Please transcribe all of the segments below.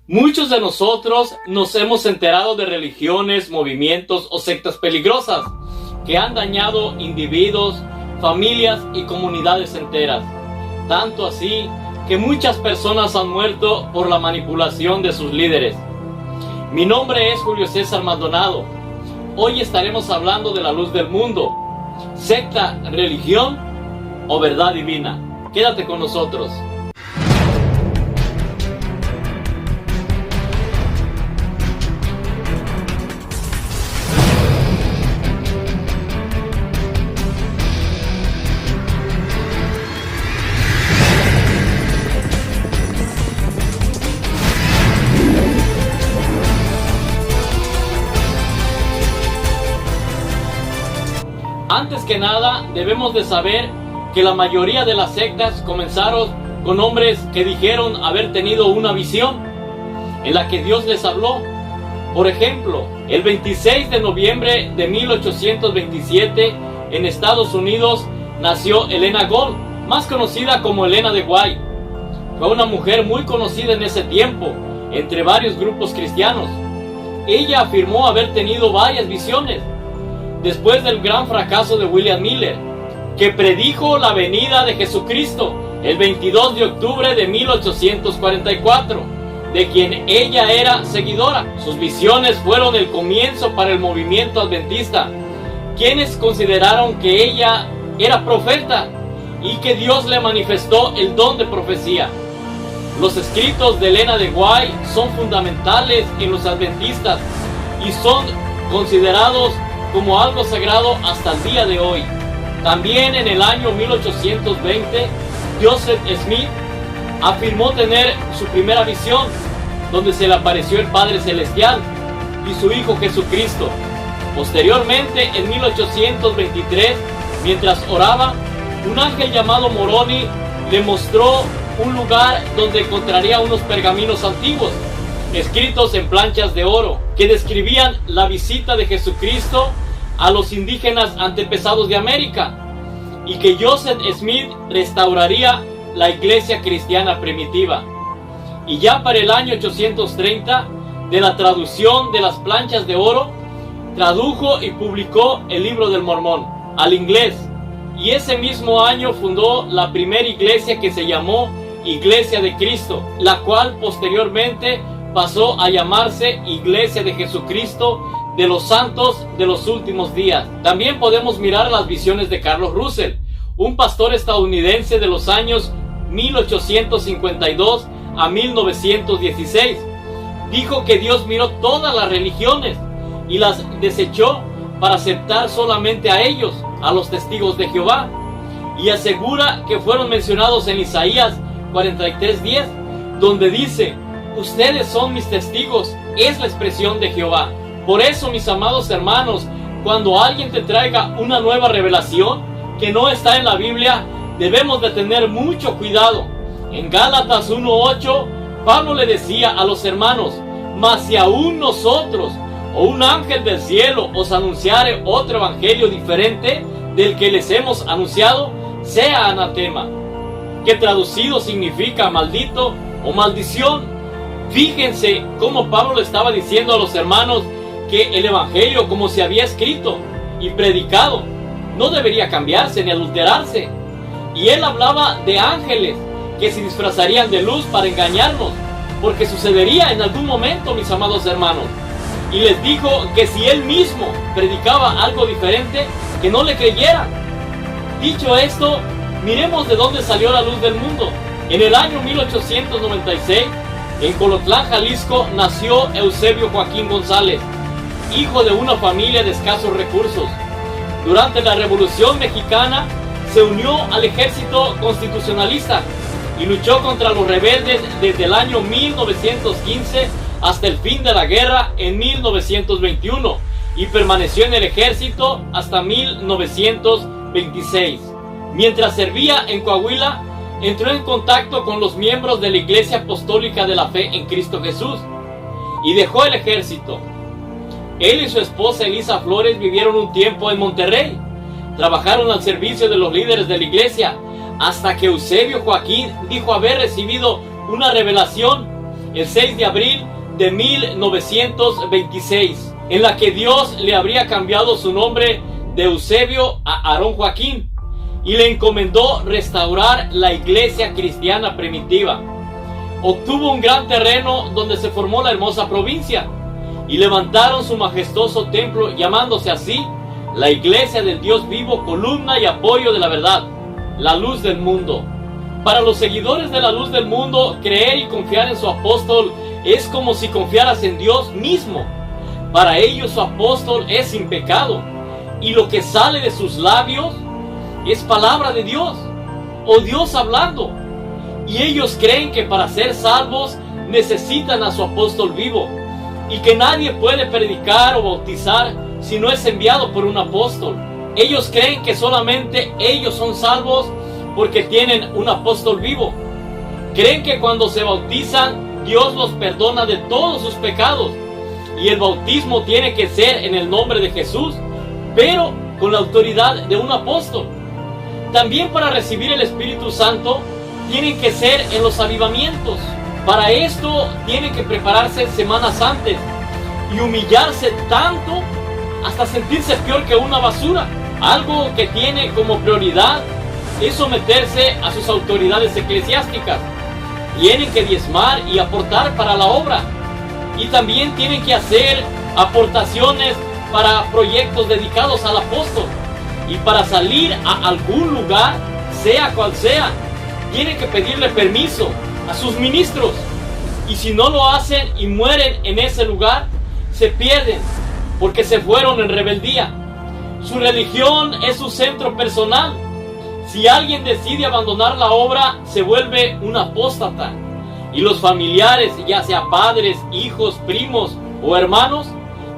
Muchos de nosotros nos hemos enterado de religiones, movimientos o sectas peligrosas que han dañado individuos, familias y comunidades enteras. Tanto así que muchas personas han muerto por la manipulación de sus líderes. Mi nombre es Julio César Maldonado. Hoy estaremos hablando de la luz del mundo, secta, religión o verdad divina. Quédate con nosotros. Antes que nada, debemos de saber que la mayoría de las sectas comenzaron con hombres que dijeron haber tenido una visión en la que Dios les habló. Por ejemplo, el 26 de noviembre de 1827 en Estados Unidos nació Helena Gold, más conocida como Helena de White. Fue una mujer muy conocida en ese tiempo entre varios grupos cristianos. Ella afirmó haber tenido varias visiones después del gran fracaso de William Miller, que predijo la venida de Jesucristo el 22 de octubre de 1844, de quien ella era seguidora. Sus visiones fueron el comienzo para el movimiento adventista, quienes consideraron que ella era profeta y que Dios le manifestó el don de profecía. Los escritos de Helena de White son fundamentales en los adventistas y son considerados como algo sagrado hasta el día de hoy. También en el año 1820, Joseph Smith afirmó tener su primera visión, donde se le apareció el Padre Celestial y su Hijo Jesucristo. Posteriormente, en 1823, mientras oraba, un ángel llamado Moroni le mostró un lugar donde encontraría unos pergaminos antiguos, escritos en planchas de oro, que describían la visita de Jesucristo a los indígenas antepasados de América, y que Joseph Smith restauraría la iglesia cristiana primitiva. Y ya para el año 830, de la traducción de las planchas de oro, tradujo y publicó el Libro del Mormón al inglés, y ese mismo año fundó la primera iglesia que se llamó Iglesia de Cristo, la cual posteriormente pasó a llamarse Iglesia de Jesucristo de los Santos de los Últimos Días. También podemos mirar las visiones de Carlos Russell, un pastor estadounidense de los años 1852 a 1916. Dijo que Dios miró todas las religiones y las desechó para aceptar solamente a ellos, a los testigos de Jehová, y asegura que fueron mencionados en Isaías 43:10, donde dice: ustedes son mis testigos, es la expresión de Jehová. Por eso, mis amados hermanos, cuando alguien te traiga una nueva revelación que no está en la Biblia, debemos de tener mucho cuidado. En Gálatas 1:8, Pablo le decía a los hermanos: mas si aún nosotros o un ángel del cielo os anunciare otro evangelio diferente del que les hemos anunciado, sea anatema, que traducido significa maldito o maldición. Fíjense cómo Pablo le estaba diciendo a los hermanos que el evangelio, como se había escrito y predicado, no debería cambiarse ni adulterarse. Y él hablaba de ángeles que se disfrazarían de luz para engañarnos, porque sucedería en algún momento, mis amados hermanos. Y les dijo que si él mismo predicaba algo diferente, que no le creyeran. Dicho esto, miremos de dónde salió la luz del mundo. En el año 1896, en Colotlán, Jalisco, nació Eusebio Joaquín González, hijo de una familia de escasos recursos. Durante la Revolución Mexicana se unió al ejército constitucionalista y luchó contra los rebeldes desde el año 1915 hasta el fin de la guerra en 1921, y permaneció en el ejército hasta 1926. Mientras servía en Coahuila, entró en contacto con los miembros de la Iglesia Apostólica de la Fe en Cristo Jesús y dejó el ejército. Él y su esposa Elisa Flores vivieron un tiempo en Monterrey. Trabajaron al servicio de los líderes de la iglesia hasta que Eusebio Joaquín dijo haber recibido una revelación el 6 de abril de 1926, en la que Dios le habría cambiado su nombre de Eusebio a Aarón Joaquín y le encomendó restaurar la iglesia cristiana primitiva. Obtuvo un gran terreno donde se formó la hermosa provincia y levantaron su majestuoso templo, llamándose así la iglesia del Dios vivo, columna y apoyo de la verdad, la luz del mundo. Para los seguidores de la luz del mundo, creer y confiar en su apóstol es como si confiaras en Dios mismo. Para ellos su apóstol es sin pecado, y lo que sale de sus labios es palabra de Dios, o Dios hablando. Y ellos creen que para ser salvos necesitan a su apóstol vivo, y que nadie puede predicar o bautizar si no es enviado por un apóstol. Ellos creen que solamente ellos son salvos porque tienen un apóstol vivo. Creen que cuando se bautizan, Dios los perdona de todos sus pecados, y el bautismo tiene que ser en el nombre de Jesús, pero con la autoridad de un apóstol. También para recibir el Espíritu Santo tienen que ser en los avivamientos. Para esto tienen que prepararse semanas antes y humillarse tanto hasta sentirse peor que una basura. Algo que tiene como prioridad es someterse a sus autoridades eclesiásticas. Tienen que diezmar y aportar para la obra, y también tienen que hacer aportaciones para proyectos dedicados al apóstol. Y para salir a algún lugar, sea cual sea, tienen que pedirle permiso a sus ministros, y si no lo hacen y mueren en ese lugar, se pierden porque se fueron en rebeldía. Su religión es su centro personal. Si alguien decide abandonar la obra, se vuelve un apóstata, y los familiares, ya sea padres, hijos, primos o hermanos,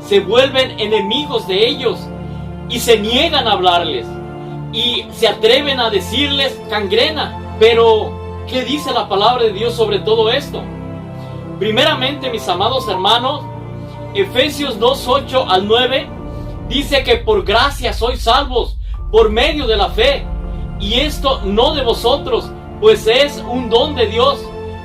se vuelven enemigos de ellos y se niegan a hablarles y se atreven a decirles gangrena. Pero ¿qué dice la palabra de Dios sobre todo esto? Primeramente, mis amados hermanos, Efesios 2:8 al 9 dice que por gracia sois salvos por medio de la fe, y esto no de vosotros, pues es un don de Dios,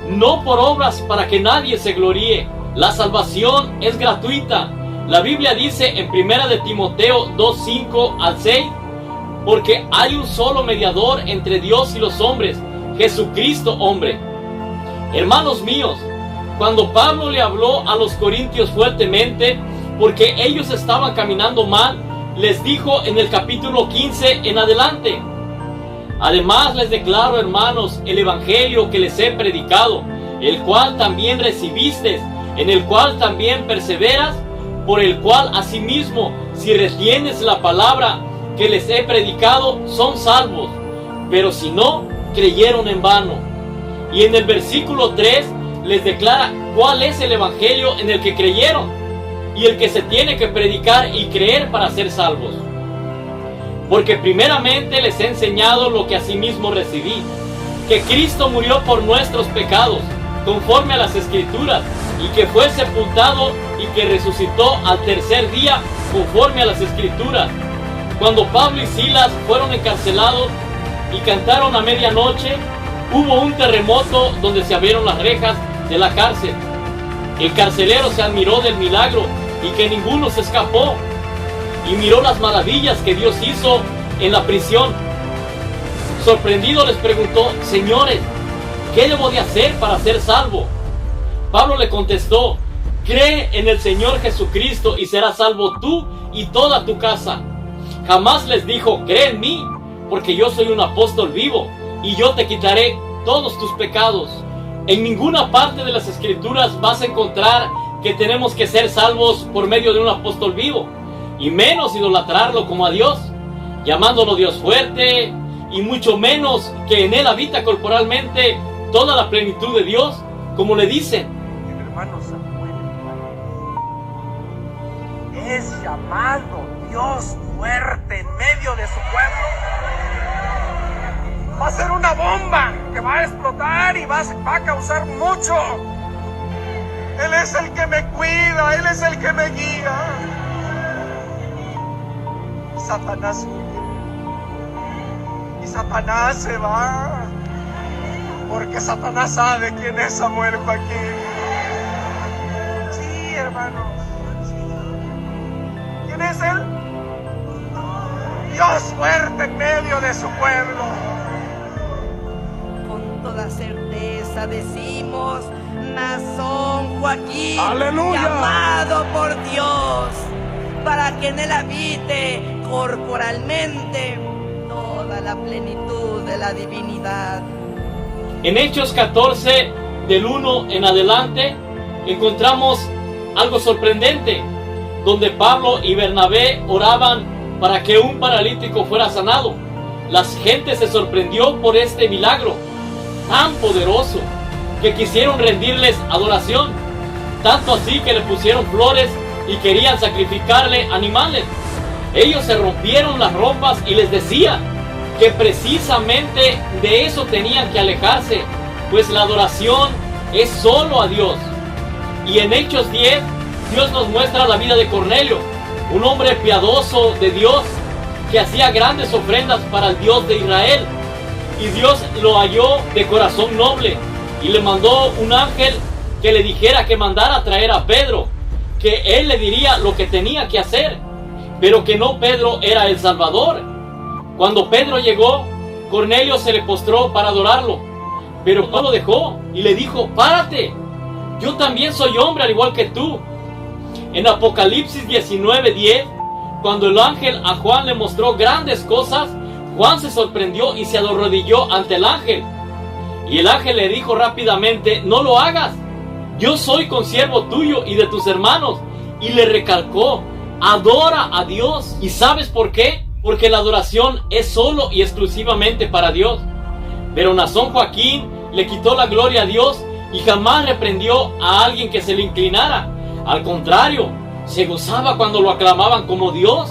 no por obras, para que nadie se gloríe. La salvación es gratuita. La Biblia dice en 1 de Timoteo 2:5 al 6, porque hay un solo mediador entre Dios y los hombres, Jesucristo hombre. Hermanos míos, cuando Pablo le habló a los corintios fuertemente, porque ellos estaban caminando mal, les dijo en el capítulo 15 en adelante: además les declaro, hermanos, el evangelio que les he predicado, el cual también recibisteis, en el cual también perseveras, por el cual asimismo, si retienes la palabra que les he predicado, son salvos. Pero si no, creyeron en vano. Y en el versículo 3 les declara cuál es el evangelio en el que creyeron y el que se tiene que predicar y creer para ser salvos. Porque primeramente les he enseñado lo que asimismo recibí, que Cristo murió por nuestros pecados, conforme a las Escrituras, y que fue sepultado y que resucitó al tercer día, conforme a las Escrituras. Cuando Pablo y Silas fueron encarcelados y cantaron a medianoche, hubo un terremoto donde se abrieron las rejas de la cárcel. El carcelero se admiró del milagro y que ninguno se escapó, y miró las maravillas que Dios hizo en la prisión. Sorprendido les preguntó: señores, ¿qué debo de hacer para ser salvo? Pablo le contestó: cree en el Señor Jesucristo y serás salvo tú y toda tu casa. Jamás les dijo: cree en mí, porque yo soy un apóstol vivo y yo te quitaré todos tus pecados. En ninguna parte de las Escrituras vas a encontrar que tenemos que ser salvos por medio de un apóstol vivo, y menos idolatrarlo como a Dios, llamándolo Dios fuerte, y mucho menos que en él habita corporalmente toda la plenitud de Dios, como le dicen. El hermano Samuel es llamado Dios fuerte en medio de su pueblo. Va a ser una bomba que va a explotar y va a causar mucho. Él es el que me cuida, Él es el que me guía. Satanás huye y Satanás se va, porque Satanás sabe quién es Samuel Joaquín. hermanos. ¿Quién es Él? Dios fuerte en medio de su pueblo. Con toda certeza decimos: Nazón Joaquín, ¡Aleluya! llamado por Dios, para que en él habite corporalmente toda la plenitud de la divinidad. En Hechos 14, del 1 en adelante, encontramos algo sorprendente, donde Pablo y Bernabé oraban para que un paralítico fuera sanado. La gente se sorprendió por este milagro tan poderoso que quisieron rendirles adoración, tanto así que le pusieron flores y querían sacrificarle animales. Ellos se rompieron las ropas y les decían que precisamente de eso tenían que alejarse, pues la adoración es solo a Dios. Y en Hechos 10, Dios nos muestra la vida de Cornelio, un hombre piadoso de Dios que hacía grandes ofrendas para el Dios de Israel. Y Dios lo halló de corazón noble y le mandó un ángel que le dijera que mandara a traer a Pedro, que él le diría lo que tenía que hacer, pero que no Pedro era el Salvador. Cuando Pedro llegó, Cornelio se le postró para adorarlo, pero no lo dejó y le dijo: párate, yo también soy hombre al igual que tú. En Apocalipsis 19:10, cuando el ángel a Juan le mostró grandes cosas, Juan se sorprendió y se arrodilló ante el ángel. Y el ángel le dijo rápidamente: no lo hagas, yo soy consiervo tuyo y de tus hermanos. Y le recalcó: adora a Dios. ¿Y sabes por qué? Porque la adoración es solo y exclusivamente para Dios. Pero Nazón Joaquín le quitó la gloria a Dios y jamás reprendió a alguien que se le inclinara. Al contrario, se gozaba cuando lo aclamaban como Dios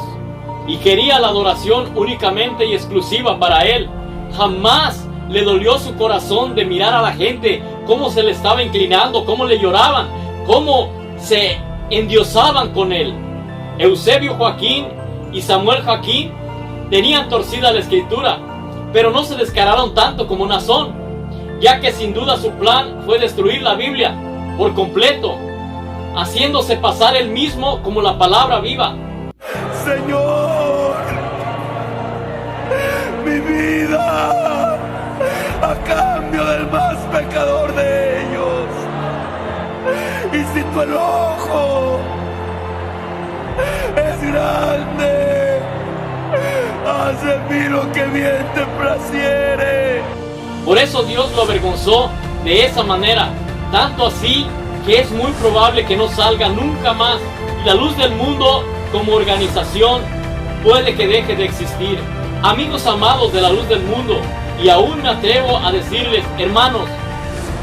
y quería la adoración únicamente y exclusiva para Él. Jamás le dolió su corazón de mirar a la gente cómo se le estaba inclinando, cómo le lloraban, cómo se endiosaban con Él. Eusebio Joaquín y Samuel Joaquín tenían torcida la escritura, pero no se descararon tanto como Nazón, ya que sin duda su plan fue destruir la Biblia por completo, haciéndose pasar él mismo como la palabra viva. Señor, mi vida a cambio del más pecador de ellos. Y si tu enojo es grande, haz de mí lo que bien te placiere. Por eso Dios lo avergonzó de esa manera, tanto así que es muy probable que no salga nunca más. Y la luz del mundo como organización puede que deje de existir. Amigos amados de la luz del mundo, y aún me atrevo a decirles, hermanos,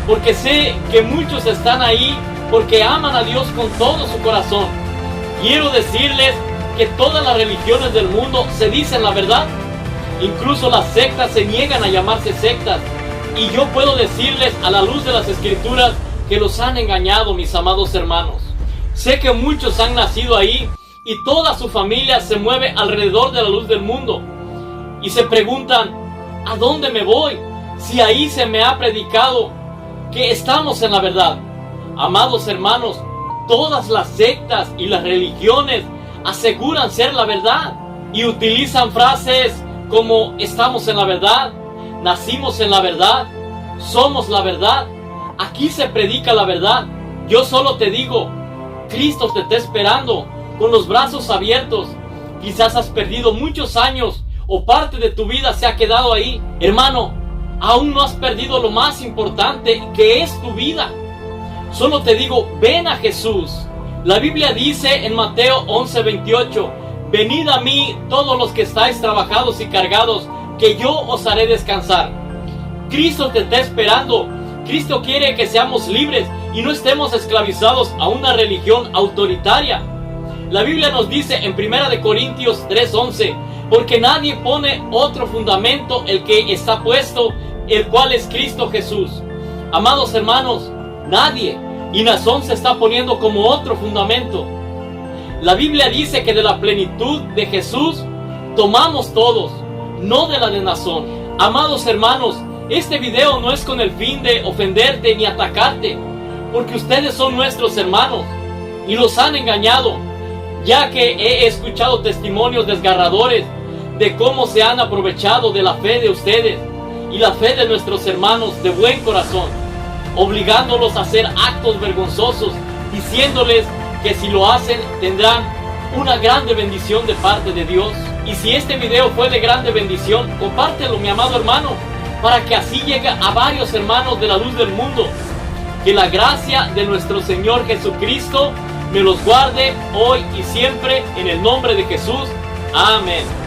porque sé que muchos están ahí porque aman a Dios con todo su corazón. Quiero decirles que todas las religiones del mundo se dicen la verdad. Incluso las sectas se niegan a llamarse sectas. Y yo puedo decirles a la luz de las escrituras que los han engañado, mis amados hermanos. Sé que muchos han nacido ahí y toda su familia se mueve alrededor de la luz del mundo. Y se preguntan, ¿a dónde me voy? Si ahí se me ha predicado que estamos en la verdad. Amados hermanos, todas las sectas y las religiones aseguran ser la verdad y utilizan frases como estamos en la verdad, nacimos en la verdad, somos la verdad. Aquí se predica la verdad. Yo solo te digo, Cristo te está esperando con los brazos abiertos. Quizás has perdido muchos años o parte de tu vida se ha quedado ahí. Hermano, aún no has perdido lo más importante, que es tu vida. Solo te digo, ven a Jesús. La Biblia dice en Mateo 11:28, venid a mí todos los que estáis trabajados y cargados, que yo os haré descansar. Cristo te está esperando. Cristo quiere que seamos libres y no estemos esclavizados a una religión autoritaria. La Biblia nos dice en 1 Corintios 3:11, porque nadie pone otro fundamento el que está puesto, el cual es Cristo Jesús. Amados hermanos, nadie. Y Nazón se está poniendo como otro fundamento. La Biblia dice que de la plenitud de Jesús tomamos todos, no de la de Nazón. Amados hermanos, este video no es con el fin de ofenderte ni atacarte, porque ustedes son nuestros hermanos. y los han engañado, ya que he escuchado testimonios desgarradores de cómo se han aprovechado de la fe de ustedes y la fe de nuestros hermanos de buen corazón, obligándolos a hacer actos vergonzosos, diciéndoles que si lo hacen tendrán una grande bendición de parte de Dios. Y si este video fue de grande bendición, compártelo, mi amado hermano, para que así llegue a varios hermanos de la luz del mundo. Que la gracia de nuestro Señor Jesucristo me los guarde hoy y siempre, en el nombre de Jesús. Amén.